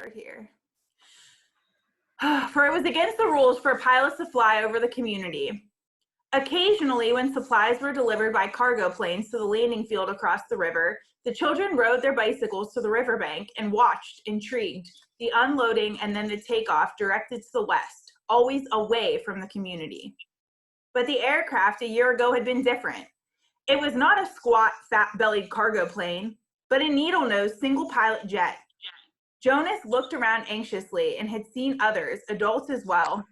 here. For it was against the rules for pilots to fly over the community. Occasionally, when supplies were delivered by cargo planes to the landing field across the river, the children rode their bicycles to the riverbank and watched, intrigued, the unloading and then the takeoff directed to the west, always away from the community. But the aircraft a year ago had been different. It was not a squat, fat-bellied cargo plane, but a needle-nosed single-pilot jet. Jonas looked around anxiously and had seen others, adults as well,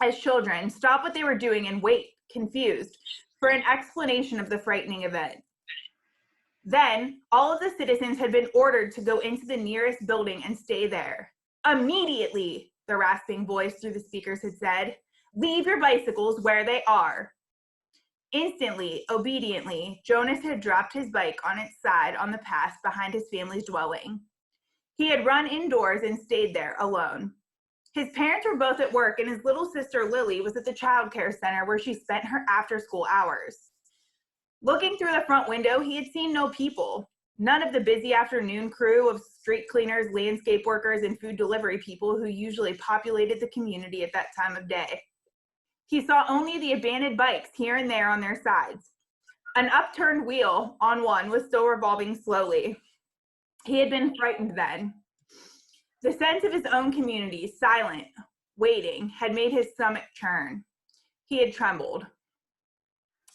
as children, stop what they were doing and wait, confused, for an explanation of the frightening event. Then, all of the citizens had been ordered to go into the nearest building and stay there. Immediately, the rasping voice through the speakers had said, "Leave your bicycles where they are." Instantly, obediently, Jonas had dropped his bike on its side on the path behind his family's dwelling. He had run indoors and stayed there alone. His parents were both at work, and his little sister Lily was at the child care center where she spent her after-school hours. Looking through the front window, he had seen no people. None of the busy afternoon crew of street cleaners, landscape workers, and food delivery people who usually populated the community at that time of day. He saw only the abandoned bikes here and there on their sides. An upturned wheel on one was still revolving slowly. He had been frightened then. The sense of his own community, silent, waiting, had made his stomach churn. He had trembled.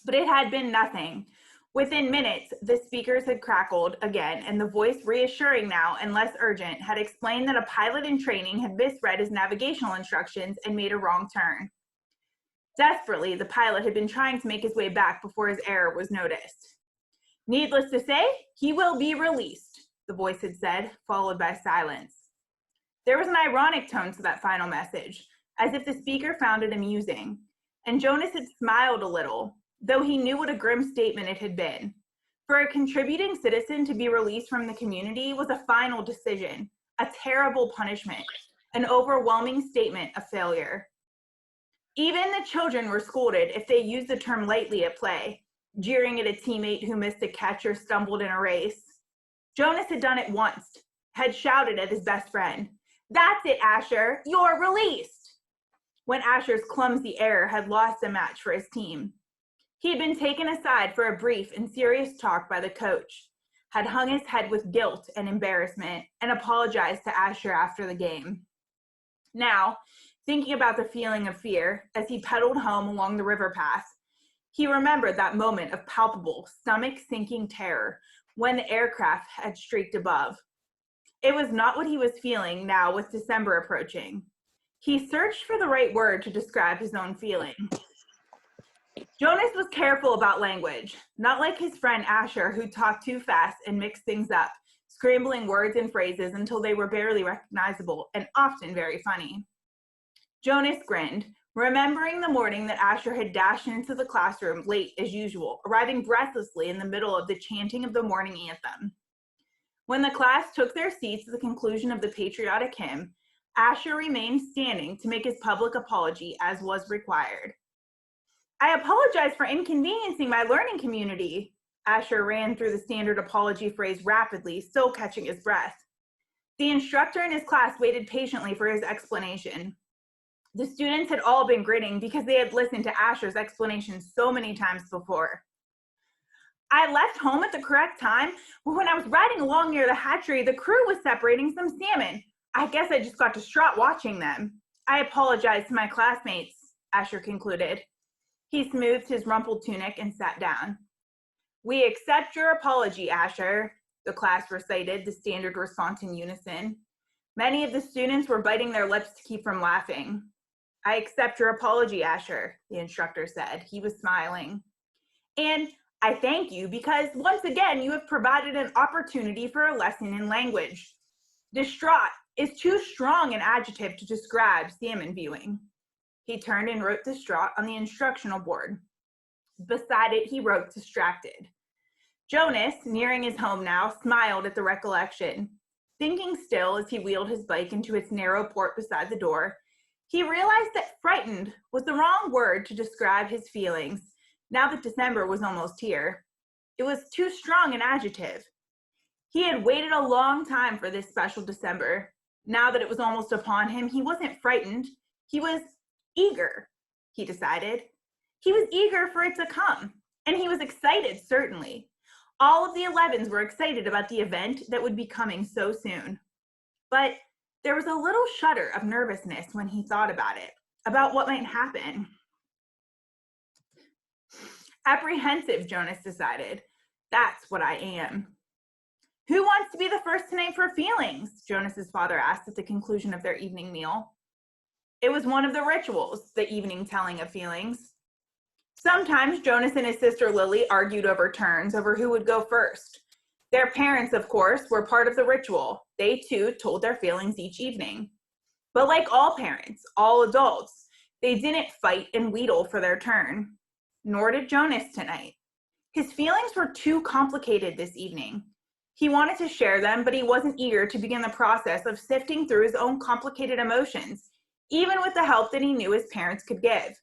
But it had been nothing. Within minutes, the speakers had crackled again, and the voice, reassuring now and less urgent, had explained that a pilot in training had misread his navigational instructions and made a wrong turn. Desperately, the pilot had been trying to make his way back before his error was noticed. "Needless to say, he will be released," the voice had said, followed by silence. There was an ironic tone to that final message, as if the speaker found it amusing, and Jonas had smiled a little, though he knew what a grim statement it had been. For a contributing citizen to be released from the community was a final decision, a terrible punishment, an overwhelming statement of failure. Even the children were scolded if they used the term lightly at play, jeering at a teammate who missed a catch or stumbled in a race. Jonas had done it once, had shouted at his best friend, "That's it, Asher, you're released," when Asher's clumsy error had lost a match for his team. He had been taken aside for a brief and serious talk by the coach, had hung his head with guilt and embarrassment, and apologized to Asher after the game. Now, thinking about the feeling of fear as he pedaled home along the river path, he remembered that moment of palpable, stomach-sinking terror when the aircraft had streaked above. It was not what he was feeling now with December approaching. He searched for the right word to describe his own feeling. Jonas was careful about language, not like his friend Asher, who talked too fast and mixed things up, scrambling words and phrases until they were barely recognizable and often very funny. Jonas grinned, remembering the morning that Asher had dashed into the classroom late as usual, arriving breathlessly in the middle of the chanting of the morning anthem. When the class took their seats at the conclusion of the patriotic hymn, Asher remained standing to make his public apology as was required. "I apologize for inconveniencing my learning community." Asher ran through the standard apology phrase rapidly, still catching his breath. The instructor in his class waited patiently for his explanation. The students had all been grinning because they had listened to Asher's explanation so many times before. "I left home at the correct time, but when I was riding along near the hatchery, the crew was separating some salmon. I guess I just got distraught watching them. I apologize to my classmates," Asher concluded. He smoothed his rumpled tunic and sat down. "We accept your apology, Asher," the class recited, the standard response in unison. Many of the students were biting their lips to keep from laughing. "I accept your apology, Asher," the instructor said. He was smiling. "And I thank you because once again you have provided an opportunity for a lesson in language. Distraught is too strong an adjective to describe salmon viewing." He turned and wrote distraught on the instructional board. Beside it, he wrote distracted. Jonas, nearing his home now, smiled at the recollection. Thinking still as he wheeled his bike into its narrow port beside the door, he realized that frightened was the wrong word to describe his feelings now that December was almost here. It was too strong an adjective. He had waited a long time for this special December. Now that it was almost upon him, he wasn't frightened. He was eager, he decided. He was eager for it to come, and he was excited, certainly. All of the 11s were excited about the event that would be coming so soon. But there was a little shudder of nervousness when he thought about it, about what might happen. Apprehensive, Jonas decided. That's what I am. Who wants to be the first to name for feelings? Jonas's father asked at the conclusion of their evening meal. It was one of the rituals, the evening telling of feelings. Sometimes Jonas and his sister Lily argued over turns over who would go first. Their parents, of course, were part of the ritual. They too told their feelings each evening. But like all parents, all adults, they didn't fight and wheedle for their turn. Nor did Jonas tonight. His feelings were too complicated this evening. He wanted to share them, but he wasn't eager to begin the process of sifting through his own complicated emotions, even with the help that he knew his parents could give.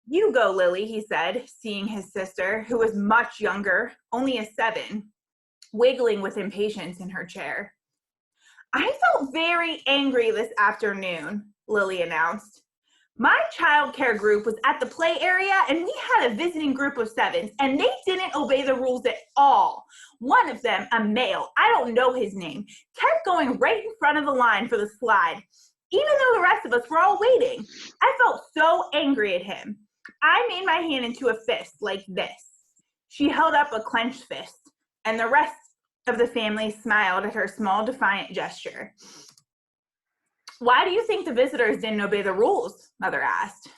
You go, Lily, he said, seeing his sister, who was much younger, only a 7, wiggling with impatience in her chair. I felt very angry this afternoon, Lily announced. My childcare group was at the play area and we had a visiting group of 7s and they didn't obey the rules at all. One of them, a male, I don't know his name, kept going right in front of the line for the slide, even though the rest of us were all waiting. I felt so angry at him. I made my hand into a fist like this. She held up a clenched fist, and the rest of the family smiled at her small, defiant gesture. Why do you think the visitors didn't obey the rules? Mother asked.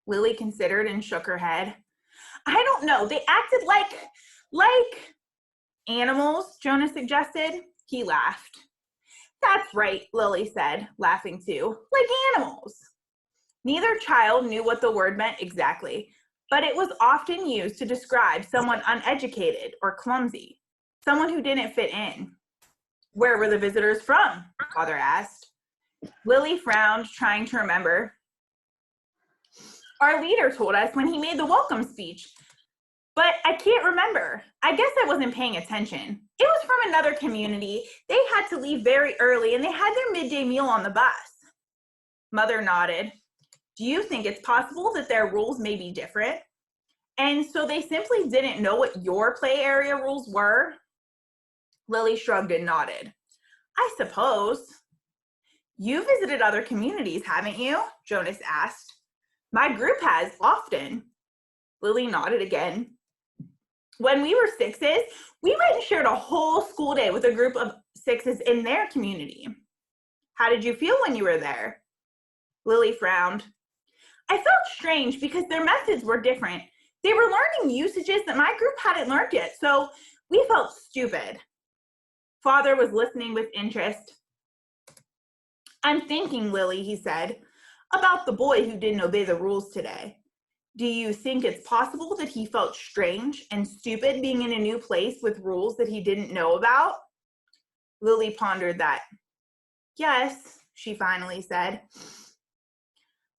Lily considered and shook her head. I don't know. They acted like animals, Jonas suggested. He laughed. That's right, Lily said, laughing too. Like animals. Neither child knew what the word meant exactly, but it was often used to describe someone uneducated or clumsy, someone who didn't fit in. Where were the visitors from? Father asked. Lily frowned, trying to remember. Our leader told us when he made the welcome speech, but I can't remember. I guess I wasn't paying attention. It was from another community. They had to leave very early and they had their midday meal on the bus. Mother nodded. Do you think it's possible that their rules may be different? And so they simply didn't know what your play area rules were? Lily shrugged and nodded. I suppose. You visited other communities, haven't you? Jonas asked. My group has, often. Lily nodded again. When we were 6s, we went and shared a whole school day with a group of 6s in their community. How did you feel when you were there? Lily frowned. I felt strange because their methods were different. They were learning usages that my group hadn't learned yet, so we felt stupid. Father was listening with interest. I'm thinking, Lily, he said, about the boy who didn't obey the rules today. Do you think it's possible that he felt strange and stupid being in a new place with rules that he didn't know about? Lily pondered that. Yes, she finally said.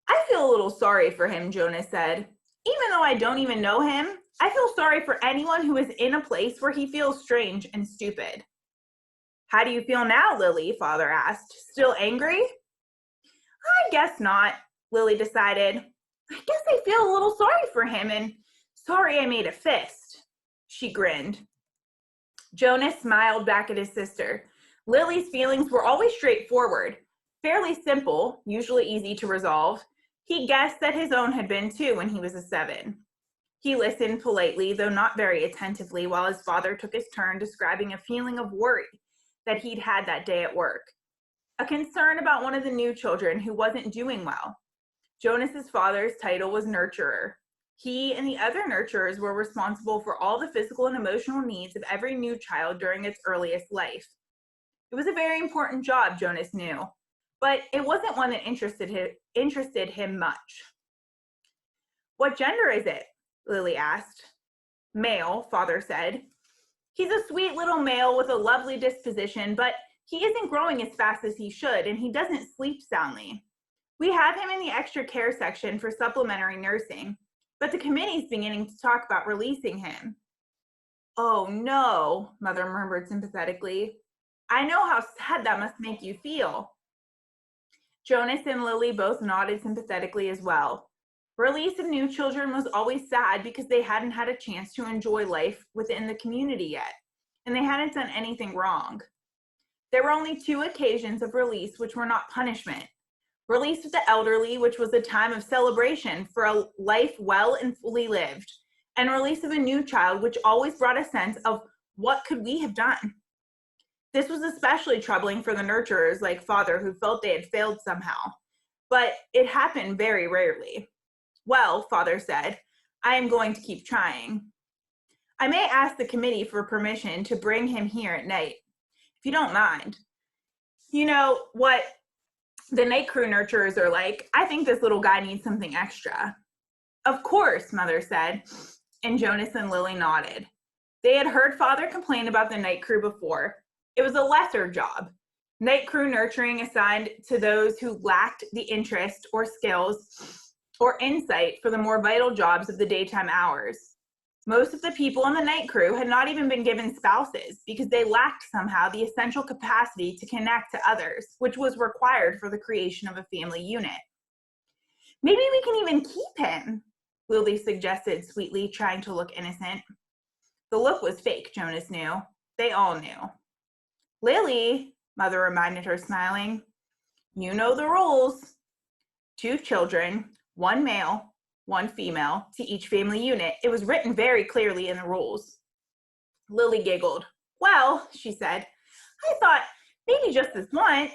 I feel a little sorry for him, Jonas said. Even though I don't even know him, I feel sorry for anyone who is in a place where he feels strange and stupid. How do you feel now, Lily? Father asked. Still angry? I guess not, Lily decided. I guess I feel a little sorry for him and sorry I made a fist. She grinned. Jonas smiled back at his sister. Lily's feelings were always straightforward, fairly simple, usually easy to resolve. He guessed that his own had been too when he was a 7. He listened politely, though not very attentively, while his father took his turn describing a feeling of worry that he'd had that day at work. A concern about one of the new children who wasn't doing well. Jonas's father's title was nurturer. He and the other nurturers were responsible for all the physical and emotional needs of every new child during its earliest life. It was a very important job, Jonas knew, but it wasn't one that interested him much. What gender is it? Lily asked. Male, Father said. He's a sweet little male with a lovely disposition, but he isn't growing as fast as he should, and he doesn't sleep soundly. We have him in the extra care section for supplementary nursing, but the committee's beginning to talk about releasing him. Oh no, Mother murmured sympathetically. I know how sad that must make you feel. Jonas and Lily both nodded sympathetically as well. Release of new children was always sad because they hadn't had a chance to enjoy life within the community yet, and they hadn't done anything wrong. There were only 2 occasions of release which were not punishment. Release of the elderly, which was a time of celebration for a life well and fully lived, and release of a new child, which always brought a sense of what could we have done. This was especially troubling for the nurturers like Father, who felt they had failed somehow, but it happened very rarely. Well, Father said, I am going to keep trying. I may ask the committee for permission to bring him here at night, if you don't mind. You know what the night crew nurturers are like? I think this little guy needs something extra. Of course, Mother said, and Jonas and Lily nodded. They had heard Father complain about the night crew before. It was a lesser job. Night crew nurturing assigned to those who lacked the interest or skills or insight for the more vital jobs of the daytime hours. Most of the people in the night crew had not even been given spouses because they lacked somehow the essential capacity to connect to others, which was required for the creation of a family unit. Maybe we can even keep him, Lily suggested sweetly, trying to look innocent. The look was fake, Jonas knew. They all knew. Lily, Mother reminded her, smiling, you know the rules. 2 children, 1 male, 1 female, to each family unit. It was written very clearly in the rules. Lily giggled. Well, she said, I thought maybe just this once.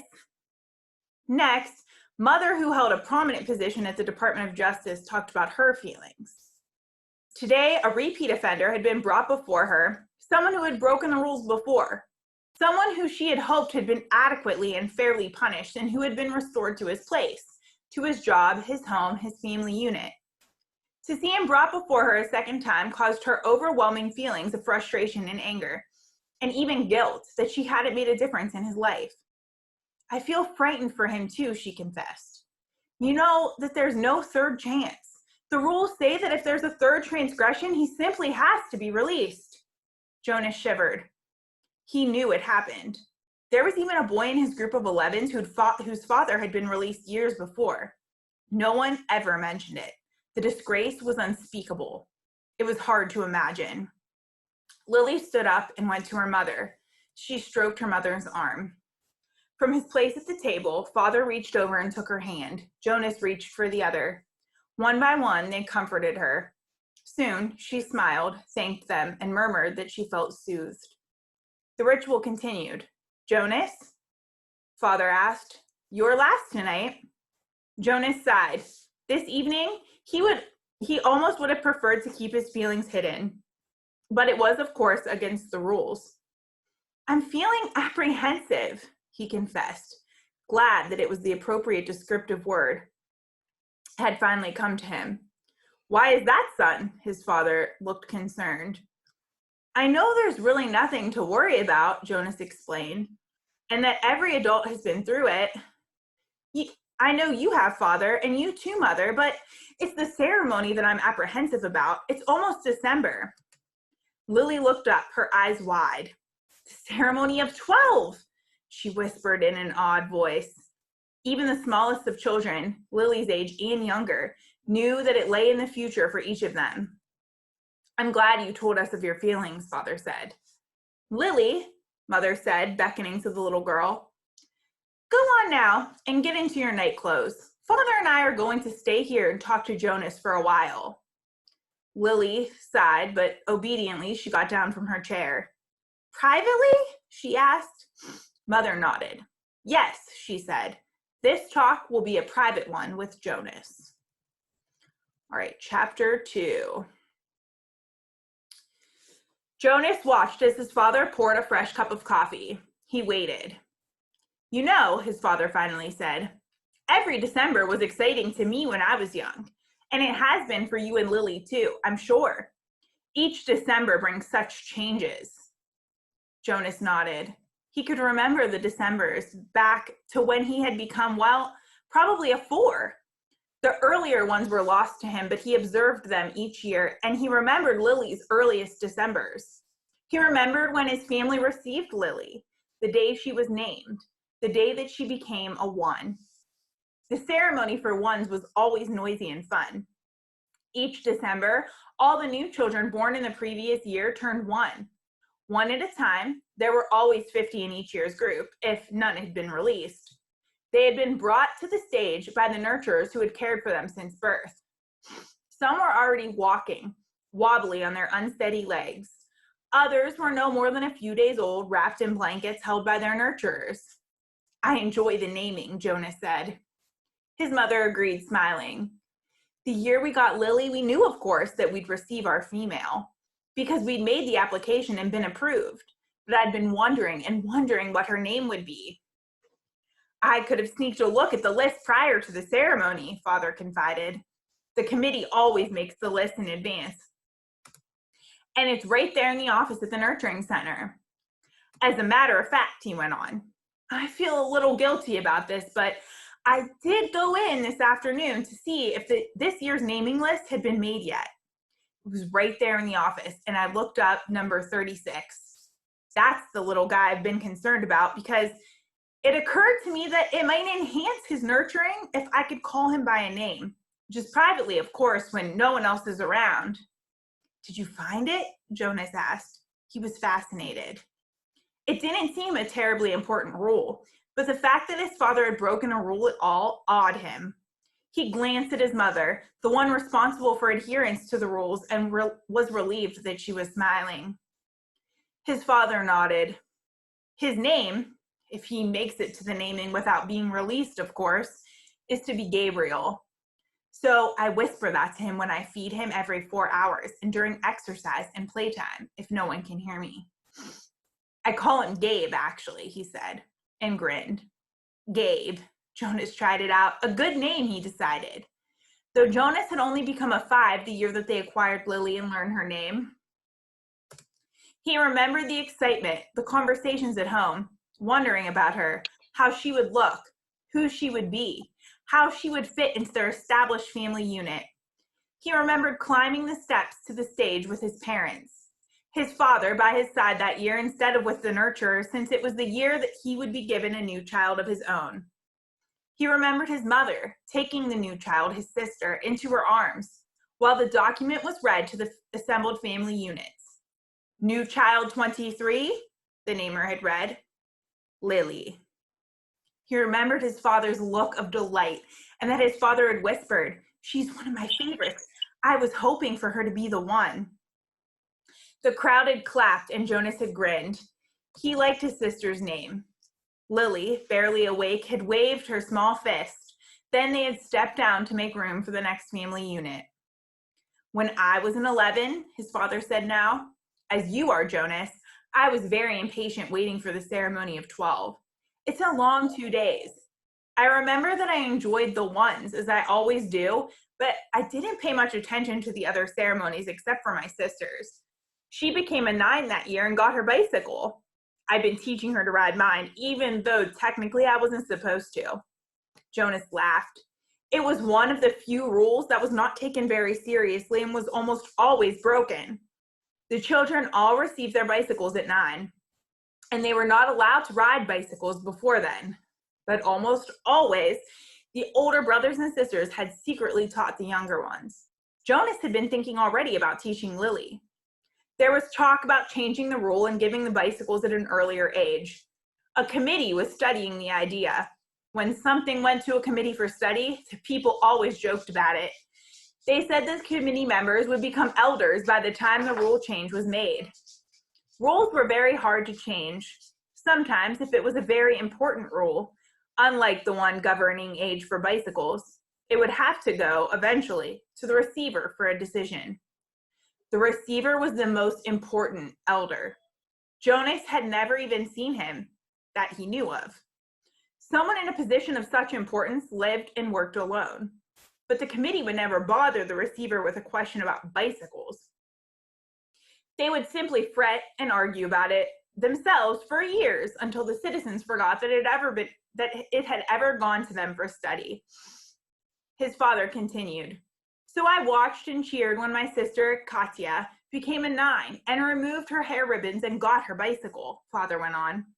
Next, Mother, who held a prominent position at the Department of Justice, talked about her feelings. Today, a repeat offender had been brought before her, someone who had broken the rules before, someone who she had hoped had been adequately and fairly punished and who had been restored to his place, to his job, his home, his family unit. To see him brought before her a second time caused her overwhelming feelings of frustration and anger, and even guilt that she hadn't made a difference in his life. I feel frightened for him too, she confessed. You know that there's no third chance. The rules say that if there's a third transgression, he simply has to be released. Jonas shivered. He knew it happened. There was even a boy in his group of 11s whose father had been released years before. No one ever mentioned it. The disgrace was unspeakable. It was hard to imagine. Lily stood up and went to her mother. She stroked her mother's arm. From his place at the table, Father reached over and took her hand. Jonas reached for the other. One by one, they comforted her. Soon, she smiled, thanked them, and murmured that she felt soothed. The ritual continued. Jonas? Father asked. You're last tonight. Jonas sighed. This evening, he almost would have preferred to keep his feelings hidden, but it was, of course, against the rules. I'm feeling apprehensive, he confessed, glad that it was the appropriate descriptive word had finally come to him. Why is that, son? His father looked concerned. I know there's really nothing to worry about, Jonas explained, and that every adult has been through it. I know you have, Father, and you too, Mother, but it's the ceremony that I'm apprehensive about. It's almost December. Lily looked up, her eyes wide. The ceremony of 12, she whispered in an awed voice. Even the smallest of children, Lily's age and younger, knew that it lay in the future for each of them. I'm glad you told us of your feelings, Father said. Lily, Mother said, beckoning to the little girl, go on now and get into your night clothes. Father and I are going to stay here and talk to Jonas for a while. Lily sighed, but obediently she got down from her chair. Privately? She asked. Mother nodded. Yes, she said. This talk will be a private one with Jonas. All right, chapter 2. Jonas watched as his father poured a fresh cup of coffee. He waited. You know, his father finally said, every December was exciting to me when I was young, and it has been for you and Lily too, I'm sure. Each December brings such changes. Jonas nodded. He could remember the Decembers back to when he had become, well, probably a 4. The earlier ones were lost to him, but he observed them each year, and he remembered Lily's earliest Decembers. He remembered when his family received Lily, the day she was named, the day that she became a one. The ceremony for ones was always noisy and fun. Each December, all the new children born in the previous year turned one. One at a time, there were always 50 in each year's group, if none had been released. They had been brought to the stage by the nurturers who had cared for them since birth. Some were already walking, wobbly on their unsteady legs. Others were no more than a few days old, wrapped in blankets held by their nurturers. "I enjoy the naming," Jonas said. His mother agreed, smiling. "The year we got Lily, we knew, of course, that we'd receive our female, because we'd made the application and been approved, but I'd been wondering and wondering what her name would be." "I could have sneaked a look at the list prior to the ceremony," Father confided. "The committee always makes the list in advance. And it's right there in the office at the nurturing center. As a matter of fact," he went on, "I feel a little guilty about this, but I did go in this afternoon to see if this year's naming list had been made yet. It was right there in the office, and I looked up number 36. That's the little guy I've been concerned about, because it occurred to me that it might enhance his nurturing if I could call him by a name, just privately, of course, when no one else is around." "Did you find it?" Jonas asked. He was fascinated. It didn't seem a terribly important rule, but the fact that his father had broken a rule at all awed him. He glanced at his mother, the one responsible for adherence to the rules, and was relieved that she was smiling. His father nodded. "His name, if he makes it to the naming without being released, of course, is to be Gabriel. So I whisper that to him when I feed him every 4 hours and during exercise and playtime, if no one can hear me. I call him Gabe, actually," he said, and grinned. Gabe. Jonas tried it out. A good name, he decided. Though Jonas had only become a 5 the year that they acquired Lily and learned her name. He remembered the excitement, the conversations at home, wondering about her, how she would look, who she would be, how she would fit into their established family unit. He remembered climbing the steps to the stage with his parents, his father by his side that year instead of with the nurturer, since it was the year that he would be given a new child of his own. He remembered his mother taking the new child, his sister, into her arms, while the document was read to the assembled family units. "New child 23, the namer had read, "Lily." He remembered his father's look of delight, and that his father had whispered, "She's one of my favorites. I was hoping for her to be the one." The crowd had clapped, and Jonas had grinned. He liked his sister's name. Lily, barely awake, had waved her small fist. Then they had stepped down to make room for the next family unit. "When I was an 11, his father said now, "as you are, Jonas, I was very impatient waiting for the ceremony of 12. It's a long 2 days. I remember that I enjoyed the ones, as I always do, but I didn't pay much attention to the other ceremonies except for my sister's. She became a 9 that year and got her bicycle. I've been teaching her to ride mine, even though technically I wasn't supposed to." Jonas laughed. It was one of the few rules that was not taken very seriously and was almost always broken. The children all received their bicycles at 9, and they were not allowed to ride bicycles before then. But almost always, the older brothers and sisters had secretly taught the younger ones. Jonas had been thinking already about teaching Lily. There was talk about changing the rule and giving the bicycles at an earlier age. A committee was studying the idea. When something went to a committee for study, the people always joked about it. They said the committee members would become elders by the time the rule change was made. Rules were very hard to change. Sometimes, if it was a very important rule, unlike the one governing age for bicycles, it would have to go, eventually, to the receiver for a decision. The receiver was the most important elder. Jonas had never even seen him, that he knew of. Someone in a position of such importance lived and worked alone, but the committee would never bother the receiver with a question about bicycles. They would simply fret and argue about it themselves for years until the citizens forgot that it had ever gone to them for study. His father continued. "So I watched and cheered when my sister, Katya, became a 9 and removed her hair ribbons and got her bicycle," Father went on.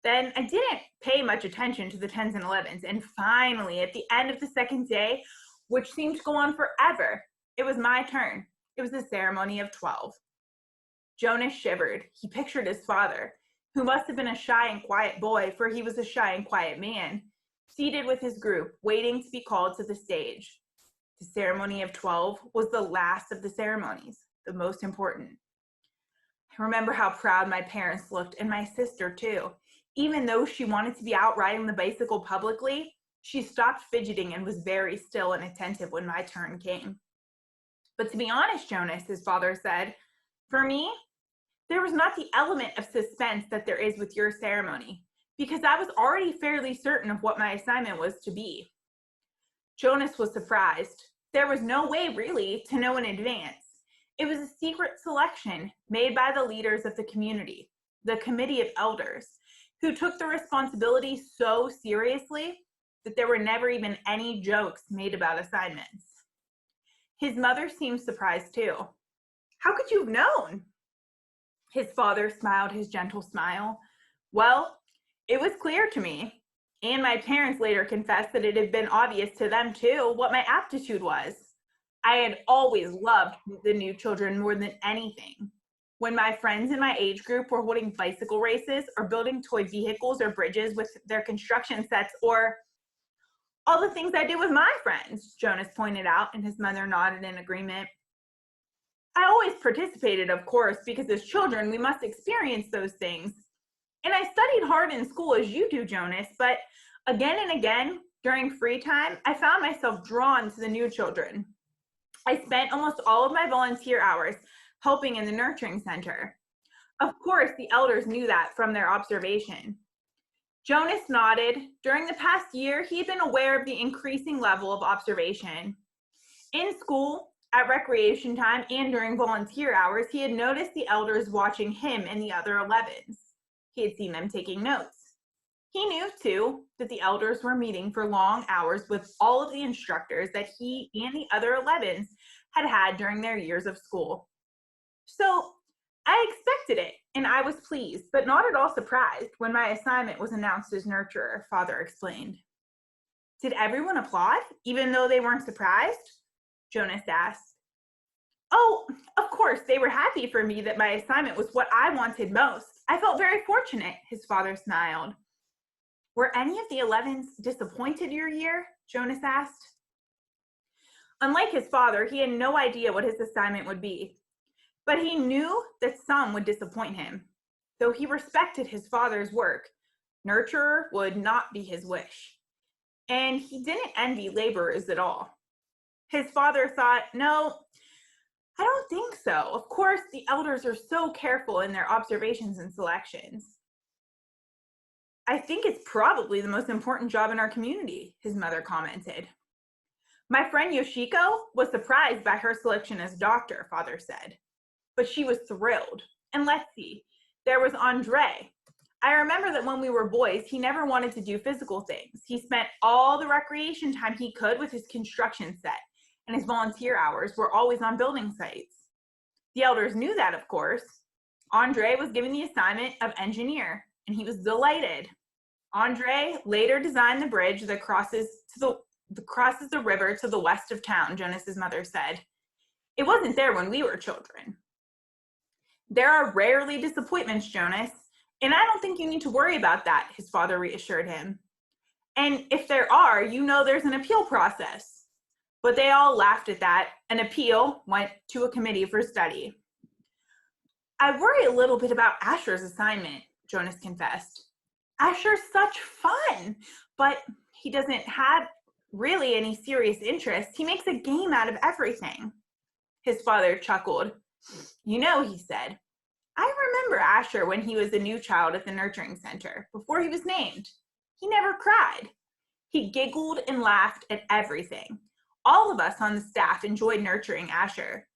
Then I didn't pay much attention to the 10s and 11s, and finally, at the end of the second day, which seemed to go on forever, it was my turn. It was the ceremony of 12. Jonas shivered. He pictured his father, who must have been a shy and quiet boy, for he was a shy and quiet man, seated with his group, waiting to be called to the stage. The ceremony of 12 was the last of the ceremonies, the most important. I remember how proud my parents looked, and my sister too. Even though she wanted to be out riding the bicycle publicly, she stopped fidgeting and was very still and attentive when my turn came. But to be honest, Jonas, his father said, for me, there was not the element of suspense that there is with your ceremony, because I was already fairly certain of what my assignment was to be. Jonas was surprised. There was no way, really, to know in advance. It was a secret selection made by the leaders of the community, the Committee of Elders, who took the responsibility so seriously that there were never even any jokes made about assignments. His mother seemed surprised too. How could you have known? His father smiled his gentle smile. Well, it was clear to me, and my parents later confessed that it had been obvious to them too what my aptitude was. I had always loved the new children more than anything. When my friends in my age group were holding bicycle races or building toy vehicles or bridges with their construction sets, or all the things I did with my friends, Jonas pointed out, and his mother nodded in agreement. I always participated, of course, because as children, we must experience those things. And I studied hard in school as you do, Jonas, but again and again, during free time, I found myself drawn to the new children. I spent almost all of my volunteer hours helping in the nurturing center. Of course, the elders knew that from their observation. Jonas nodded. During the past year, he had been aware of the increasing level of observation. In school, at recreation time, and during volunteer hours, he had noticed the elders watching him and the other 11s. He had seen them taking notes. He knew, too, that the elders were meeting for long hours with all of the instructors that he and the other 11s had had during their years of school. So I expected it, and I was pleased, but not at all surprised when my assignment was announced as nurturer, Father explained. Did everyone applaud, even though they weren't surprised? Jonas asked. Oh, of course, they were happy for me that my assignment was what I wanted most. I felt very fortunate, his father smiled. Were any of the 11s disappointed your year? Jonas asked. Unlike his father, he had no idea what his assignment would be. But he knew that some would disappoint him. Though he respected his father's work, nurturer would not be his wish. And he didn't envy laborers at all. His father thought, no, I don't think so. Of course, the elders are so careful in their observations and selections. I think it's probably the most important job in our community, his mother commented. My friend Yoshiko was surprised by her selection as doctor, Father said. But she was thrilled. And let's see, there was Andre. I remember that when we were boys, he never wanted to do physical things. He spent all the recreation time he could with his construction set, and his volunteer hours were always on building sites. The elders knew that, of course. Andre was given the assignment of engineer, and he was delighted. Andre later designed the bridge that crosses the river to the west of town, Jonas's mother said. It wasn't there when we were children. There are rarely disappointments, Jonas, and I don't think you need to worry about that, his father reassured him. And if there are, you know there's an appeal process. But they all laughed at that. An appeal went to a committee for study. I worry a little bit about Asher's assignment, Jonas confessed. Asher's such fun, but he doesn't have really any serious interest. He makes a game out of everything. His father chuckled. You know, he said, I remember Asher when he was a new child at the nurturing center, before he was named. He never cried. He giggled and laughed at everything. All of us on the staff enjoyed nurturing Asher.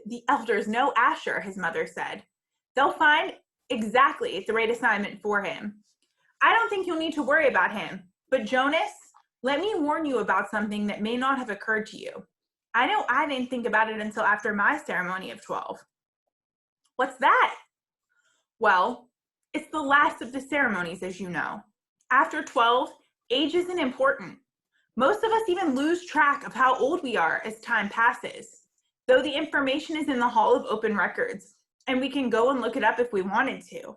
The elders know Asher, his mother said. They'll find exactly the right assignment for him. I don't think you'll need to worry about him. But Jonas, let me warn you about something that may not have occurred to you. I know I didn't think about it until after my ceremony of 12. What's that? Well, It's the last of the ceremonies, as you know. After 12, age isn't important. Most of us even lose track of how old we are as time passes, though the information is in the Hall of Open Records, and we can go and look it up if we wanted to.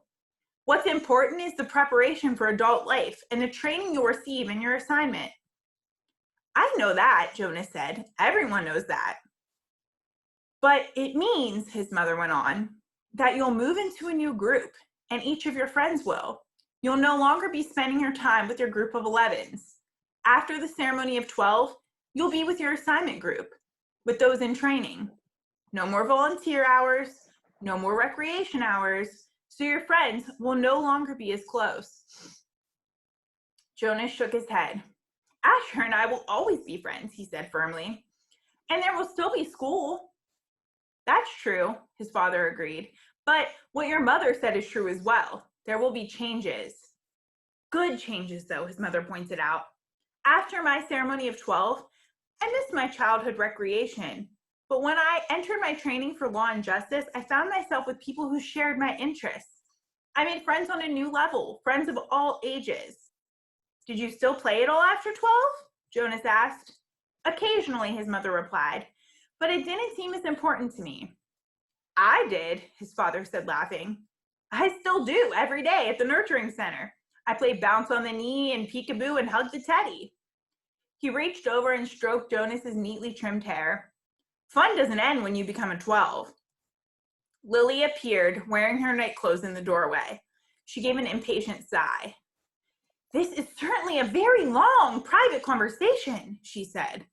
What's important is the preparation for adult life and the training you'll receive in your assignment. I know that, Jonas said. Everyone knows that. But it means, his mother went on, that you'll move into a new group, and each of your friends will. You'll no longer be spending your time with your group of 11s. After the ceremony of 12, you'll be with your assignment group, with those in training. No more volunteer hours, no more recreation hours, so your friends will no longer be as close. Jonas shook his head. Asher and I will always be friends, he said firmly. And there will still be school. That's true, his father agreed. But what your mother said is true as well. There will be changes. Good changes, though, his mother pointed out. After my ceremony of 12, I missed my childhood recreation. But when I entered my training for law and justice, I found myself with people who shared my interests. I made friends on a new level, friends of all ages. Did you still play it all after 12? Jonas asked. Occasionally, his mother replied, but it didn't seem as important to me. I did, his father said, laughing. I still do every day at the nurturing center. I play bounce on the knee and peekaboo and hug the teddy. He reached over and stroked Jonas's neatly trimmed hair. Fun doesn't end when you become a 12. Lily appeared, wearing her night clothes in the doorway. She gave an impatient sigh. This is certainly a very long, private conversation, she said.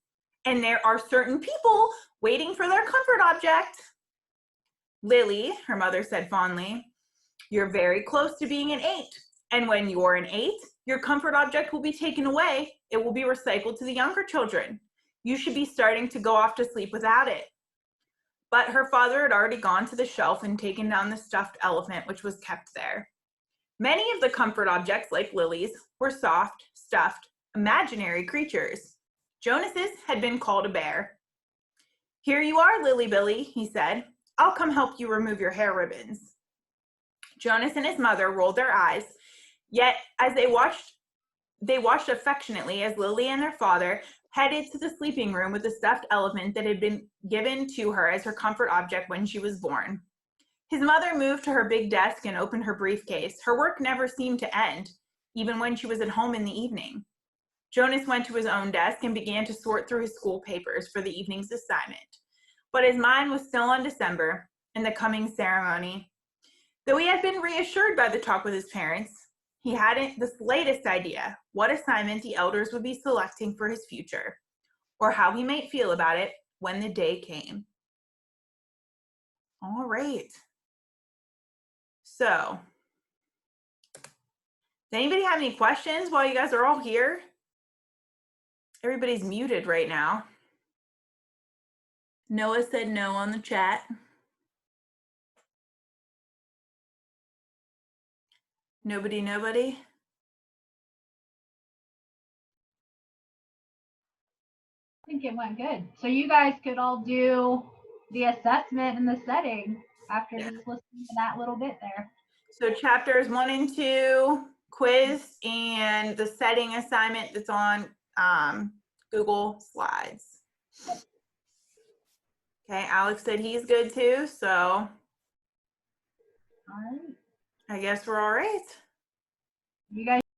And there are certain people waiting for their comfort object. Lily, her mother said fondly, you're very close to being an 8. And when you're an 8, your comfort object will be taken away. It will be recycled to the younger children. You should be starting to go off to sleep without it. But her father had already gone to the shelf and taken down the stuffed elephant, which was kept there. Many of the comfort objects, like Lily's, were soft, stuffed, imaginary creatures. Jonas's had been called a bear. Here you are, Lily Billy, he said. I'll come help you remove your hair ribbons. Jonas and his mother rolled their eyes, yet as they watched affectionately as Lily and their father headed to the sleeping room with the stuffed elephant that had been given to her as her comfort object when she was born. His mother moved to her big desk and opened her briefcase. Her work never seemed to end, even when she was at home in the evening. Jonas went to his own desk and began to sort through his school papers for the evening's assignment. But his mind was still on December and the coming ceremony. Though he had been reassured by the talk with his parents, he hadn't the slightest idea what assignment the elders would be selecting for his future, or how he might feel about it when the day came. All right. So, does anybody have any questions while you guys are all here? Everybody's muted right now. Noah said no on the chat. Nobody? I think it went good. So you guys could all do the assessment and the setting after just listening to that little bit there. So chapters 1 and 2, quiz, and the setting assignment that's on Google Slides. Okay, Alex said he's good too, so All right. I guess we're all right. You guys